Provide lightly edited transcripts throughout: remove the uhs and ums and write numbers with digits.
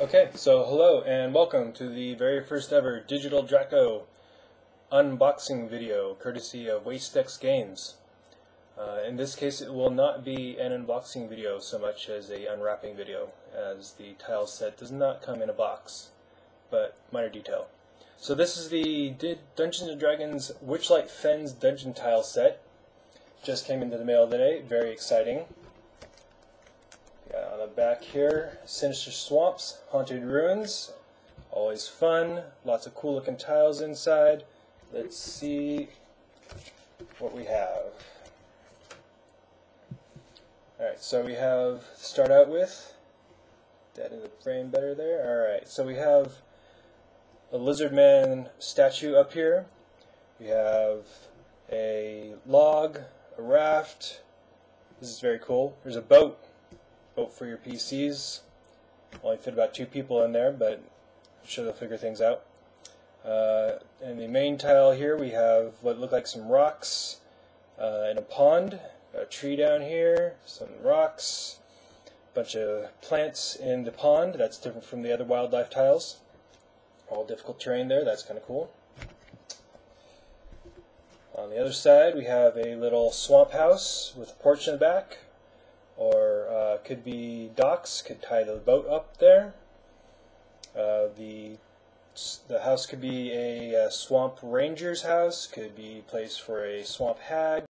Okay, so hello and welcome to the very first ever Digital Draco unboxing video, courtesy of Wastex Games. In this case, it will not be an unboxing video so much as a unwrapping video, as the tile set does not come in a box, but minor detail. So this is the Dungeons & Dragons Witchlight Fens Dungeon Tiles set. Just came into the mail today, very exciting. On the back here, Sinister Swamps, Haunted Ruins, always fun, lots of cool looking tiles inside. Let's see what we have. Alright, so we have, start out with, that in the frame better there. Alright, so we have a lizard man statue up here. We have a log, a raft. This is very cool. There's a boat for your PCs. Only fit about 2 people in there, but I'm sure they'll figure things out. In the main tile here we have what look like some rocks and a pond, a tree down here, some rocks, a bunch of plants in the pond. That's different from the other wildlife tiles. All difficult terrain there, that's kind of cool. On the other side we have a little swamp house with a porch in the back, or could be docks, could tie the boat up there. The house could be a swamp ranger's house, could be a place for a swamp hag,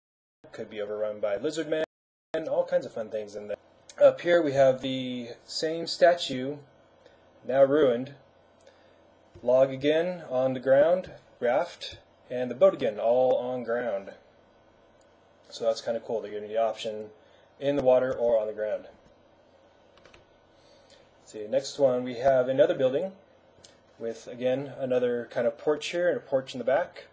could be overrun by lizard men, and all kinds of fun things in there. Up here we have the same statue, now ruined, log again on the ground, raft, and the boat again, all on ground. So that's kind of cool. They're giving you the option in the water or on the ground. See, next one we have another building with, again, another kind of porch here and a porch in the back.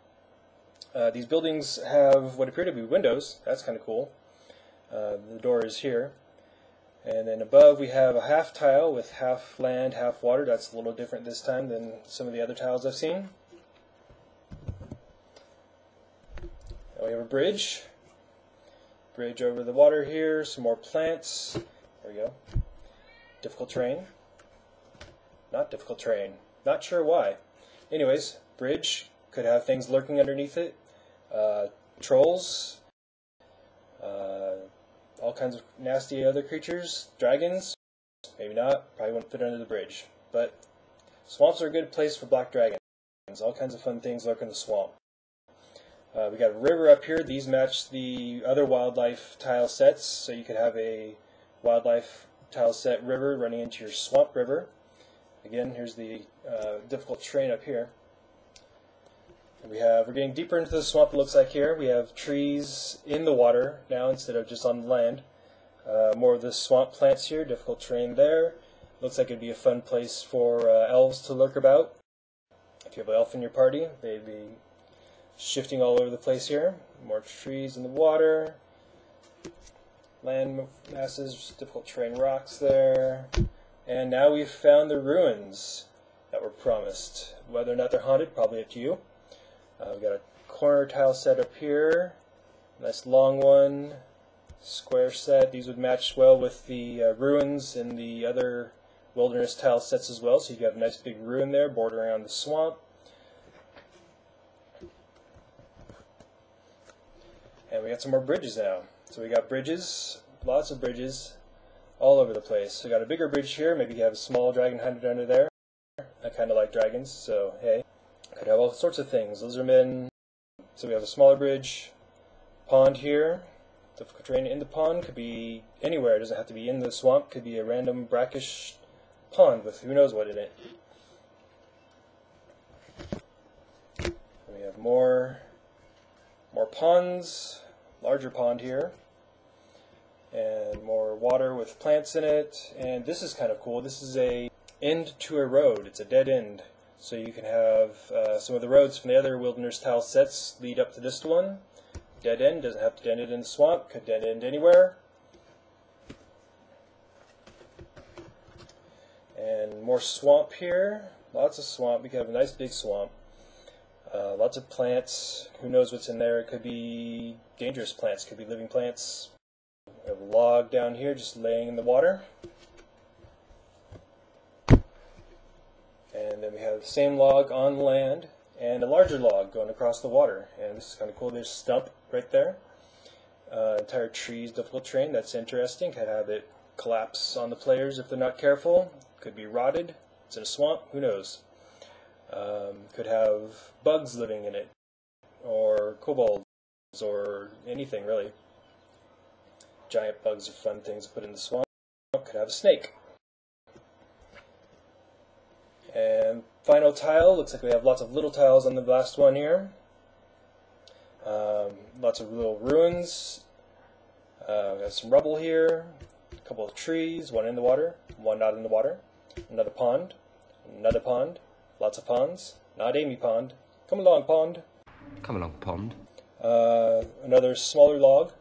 These buildings have what appear to be windows. That's kind of cool. The door is here. And then above we have a half tile with half land, half water. That's a little different this time than some of the other tiles I've seen. And we have a bridge. Bridge over the water here, some more plants. There we go. Difficult terrain. Not difficult terrain. Not sure why. Anyways, bridge. Could have things lurking underneath it. Trolls. All kinds of nasty other creatures. Dragons. Maybe not. Probably wouldn't fit under the bridge. But swamps are a good place for black dragons. All kinds of fun things lurk in the swamp. We got a river up here. These match the other wildlife tile sets, so you could have a wildlife tile set river running into your swamp river. Again, here's the difficult terrain up here. And we're getting deeper into the swamp, it looks like here. We have trees in the water now instead of just on the land. More of the swamp plants here, difficult terrain there. Looks like it'd be a fun place for elves to lurk about. If you have an elf in your party, they'd be shifting all over the place here. More trees in the water. Land masses, difficult terrain rocks there. And now we've found the ruins that were promised. Whether or not they're haunted, probably up to you. We've got a corner tile set up here. Nice long one. Square set. These would match well with the ruins in the other wilderness tile sets as well. So you have a nice big ruin there bordering on the swamp. And we got some more bridges now. So we got bridges, lots of bridges, all over the place. So we got a bigger bridge here. Maybe you have a small dragon hunted under there. I kind of like dragons, so hey. Could have all sorts of things. Lizardmen. So we have a smaller bridge. Pond here. Difficult terrain in the pond. Could be anywhere. It doesn't have to be in the swamp. Could be a random brackish pond with who knows what in it. And we have more ponds. Larger pond here. And more water with plants in it. And this is kind of cool. This is a end to a road. It's a dead end. So you can have some of the roads from the other wilderness tile sets lead up to this one. Dead end. Doesn't have to dead end in the swamp. Could dead end anywhere. And more swamp here. Lots of swamp. We can have a nice big swamp. Lots of plants. Who knows what's in there? It could be dangerous plants. Could be living plants. We have a log down here just laying in the water. And then we have the same log on land and a larger log going across the water. And this is kind of cool. There's a stump right there. Entire trees, difficult terrain. That's interesting. Could have it collapse on the players if they're not careful. Could be rotted. It's in a swamp. Who knows? Could have bugs living in it, or kobolds, or anything really. Giant bugs are fun things to put in the swamp. Could have a snake. And final tile, looks like we have lots of little tiles on the last one here. Lots of little ruins. We have some rubble here. A couple of trees, one in the water, one not in the water. Another pond. Another pond. Lots of ponds. Not Amy Pond. Come along, pond. Come along, pond. Another smaller log.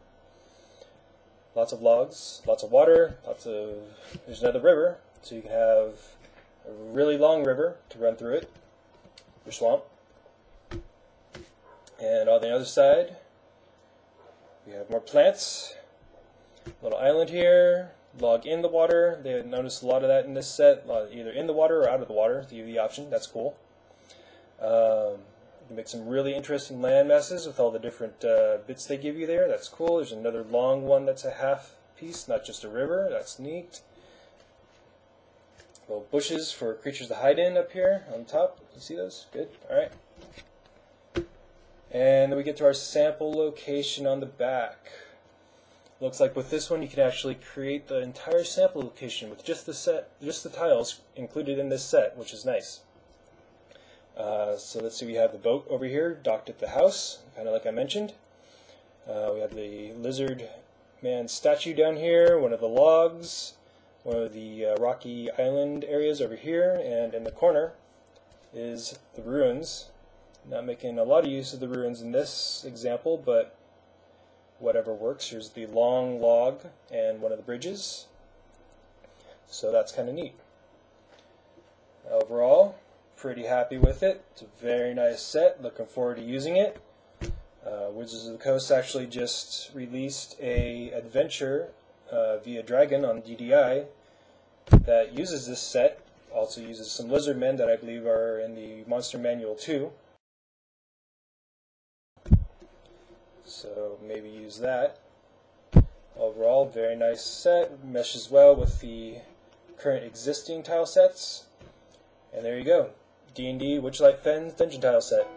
Lots of logs. Lots of water. There's another river, so you can have a really long river to run through it. Your swamp. And on the other side, we have more plants. Little island here. Log in the water. They noticed a lot of that in this set, either in the water or out of the water. The option. That's cool. You can make some really interesting land masses with all the different bits they give you there. That's cool. There's another long one that's a half piece, not just a river. That's neat. Little bushes for creatures to hide in up here on top. You see those? Good. Alright. And then we get to our sample location on the back. Looks like with this one you can actually create the entire sample location with just the tiles included in this set, which is nice. So let's see, we have the boat over here docked at the house, kind of like I mentioned. We have the lizard man statue down here, one of the logs, one of the rocky island areas over here, and in the corner is the ruins. Not making a lot of use of the ruins in this example, but whatever works. Here's the long log and one of the bridges. So that's kind of neat. Overall, pretty happy with it. It's a very nice set. Looking forward to using it. Wizards of the Coast actually just released a adventure via Dragon on DDI that uses this set. Also uses some lizard men that I believe are in the Monster Manual too. So maybe use that. Overall, very nice set. Meshes well with the current existing tile sets. And there you go. D&D Witchlight Fens Dungeon Tile set.